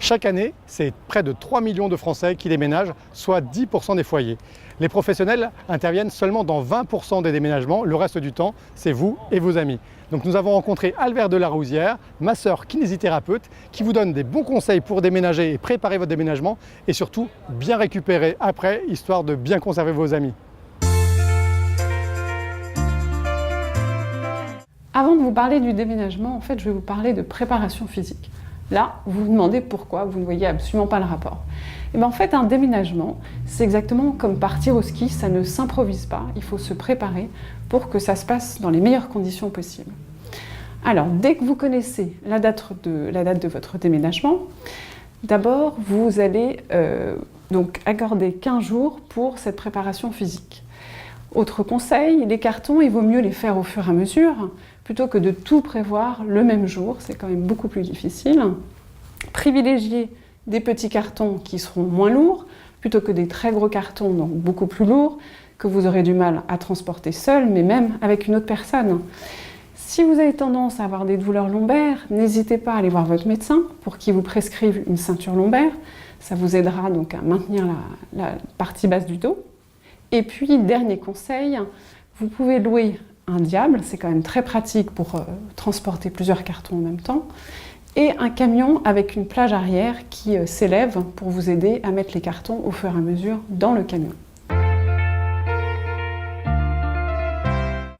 Chaque année, c'est près de 3 millions de Français qui déménagent, soit 10% des foyers. Les professionnels interviennent seulement dans 20% des déménagements, le reste du temps, c'est vous et vos amis. Donc nous avons rencontré Albert Delarousière, masseur kinésithérapeute, qui vous donne des bons conseils pour déménager et préparer votre déménagement et surtout bien récupérer après, histoire de bien conserver vos amis. Avant de vous parler du déménagement, en fait, je vais vous parler de préparation physique. Là, vous vous demandez pourquoi, vous ne voyez absolument pas le rapport. Et bien en fait, un déménagement, c'est exactement comme partir au ski, ça ne s'improvise pas, il faut se préparer pour que ça se passe dans les meilleures conditions possibles. Alors, dès que vous connaissez la date de votre déménagement, d'abord, vous allez donc accorder 15 jours pour cette préparation physique. Autre conseil, les cartons, il vaut mieux les faire au fur et à mesure, plutôt que de tout prévoir le même jour, c'est quand même beaucoup plus difficile. Privilégiez des petits cartons qui seront moins lourds, plutôt que des très gros cartons, donc beaucoup plus lourds, que vous aurez du mal à transporter seul, mais même avec une autre personne. Si vous avez tendance à avoir des douleurs lombaires, n'hésitez pas à aller voir votre médecin pour qu'il vous prescrive une ceinture lombaire. Ça vous aidera donc à maintenir la partie basse du dos. Et puis, dernier conseil, vous pouvez louer un diable, c'est quand même très pratique pour transporter plusieurs cartons en même temps, et un camion avec une plage arrière qui s'élève pour vous aider à mettre les cartons au fur et à mesure dans le camion.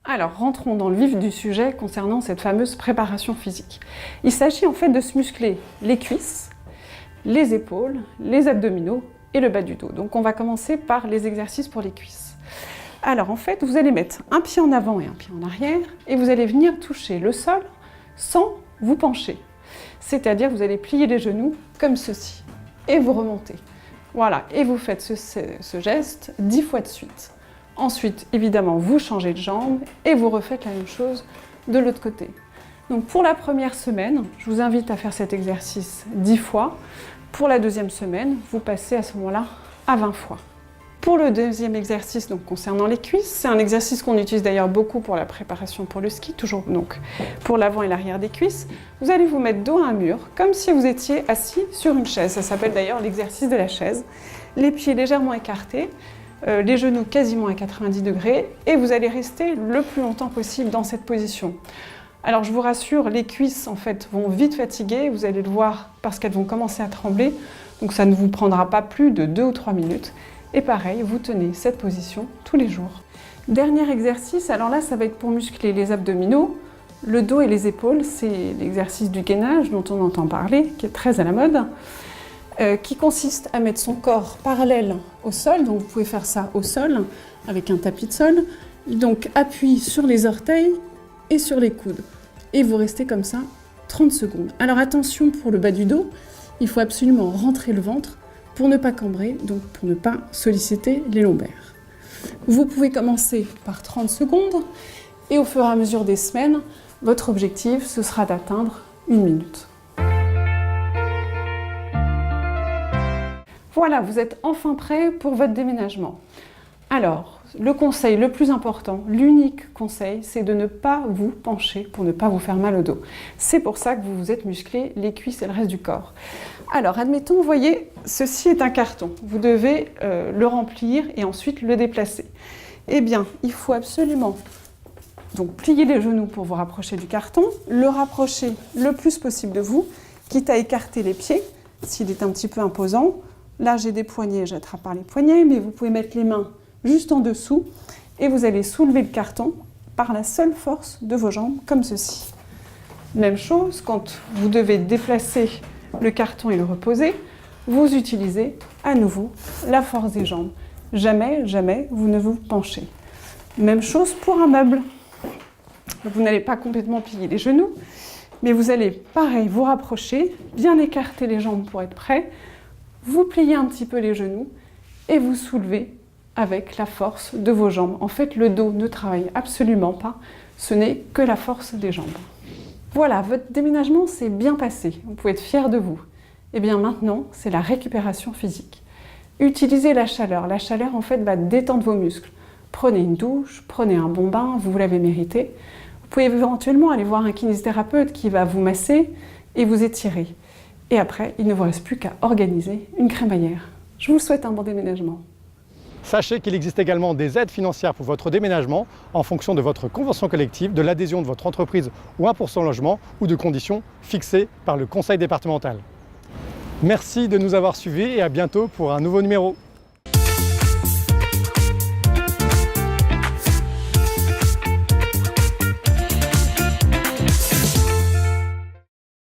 Alors, rentrons dans le vif du sujet concernant cette fameuse préparation physique. Il s'agit en fait de se muscler les cuisses, les épaules, les abdominaux et le bas du dos. Donc on va commencer par les exercices pour les cuisses. Alors en fait, vous allez mettre un pied en avant et un pied en arrière et vous allez venir toucher le sol sans vous pencher. C'est-à-dire vous allez plier les genoux comme ceci et vous remontez. Voilà, et vous faites ce geste 10 fois de suite. Ensuite, évidemment, vous changez de jambe et vous refaites la même chose de l'autre côté. Donc pour la première semaine, je vous invite à faire cet exercice 10 fois. Pour la deuxième semaine, vous passez à ce moment-là à 20 fois. Pour le deuxième exercice, donc concernant les cuisses, c'est un exercice qu'on utilise d'ailleurs beaucoup pour la préparation pour le ski, toujours donc pour l'avant et l'arrière des cuisses. Vous allez vous mettre dos à un mur, comme si vous étiez assis sur une chaise. Ça s'appelle d'ailleurs l'exercice de la chaise. Les pieds légèrement écartés, les genoux quasiment à 90 degrés, et vous allez rester le plus longtemps possible dans cette position. Alors je vous rassure, les cuisses en fait vont vite fatiguer, vous allez le voir parce qu'elles vont commencer à trembler, donc ça ne vous prendra pas plus de 2 ou 3 minutes. Et pareil, vous tenez cette position tous les jours. Dernier exercice, alors là ça va être pour muscler les abdominaux, le dos et les épaules, c'est l'exercice du gainage dont on entend parler, qui est très à la mode, qui consiste à mettre son corps parallèle au sol, donc vous pouvez faire ça au sol avec un tapis de sol, donc appui sur les orteils et sur les coudes. Et vous restez comme ça 30 secondes. Alors attention pour le bas du dos, il faut absolument rentrer le ventre pour ne pas cambrer, donc pour ne pas solliciter les lombaires. Vous pouvez commencer par 30 secondes et au fur et à mesure des semaines, votre objectif ce sera d'atteindre 1 minute. Voilà, vous êtes enfin prêt pour votre déménagement. Alors, le conseil le plus important, l'unique conseil, c'est de ne pas vous pencher pour ne pas vous faire mal au dos. C'est pour ça que vous vous êtes musclé les cuisses et le reste du corps. Alors, admettons, vous voyez, ceci est un carton. Vous devez le remplir et ensuite le déplacer. Eh bien, il faut absolument donc, plier les genoux pour vous rapprocher du carton, le rapprocher le plus possible de vous, quitte à écarter les pieds s'il est un petit peu imposant. Là, j'ai des poignets, j'attrape par les poignets, mais vous pouvez mettre les mains juste en dessous et vous allez soulever le carton par la seule force de vos jambes, comme ceci. Même chose, quand vous devez déplacer le carton et le reposer, vous utilisez à nouveau la force des jambes. Jamais, jamais, vous ne vous penchez. Même chose pour un meuble. Vous n'allez pas complètement plier les genoux, mais vous allez, pareil, vous rapprocher, bien écarter les jambes pour être prêt, vous pliez un petit peu les genoux et vous soulevez avec la force de vos jambes. En fait, le dos ne travaille absolument pas, ce n'est que la force des jambes. Voilà, votre déménagement s'est bien passé, vous pouvez être fiers de vous. Et bien maintenant, c'est la récupération physique. Utilisez la chaleur. La chaleur, en fait, va détendre vos muscles. Prenez une douche, prenez un bon bain, vous l'avez mérité. Vous pouvez éventuellement aller voir un kinésithérapeute qui va vous masser et vous étirer. Et après, il ne vous reste plus qu'à organiser une crémaillère. Je vous souhaite un bon déménagement. Sachez qu'il existe également des aides financières pour votre déménagement en fonction de votre convention collective, de l'adhésion de votre entreprise ou 1% logement ou de conditions fixées par le conseil départemental. Merci de nous avoir suivis et à bientôt pour un nouveau numéro.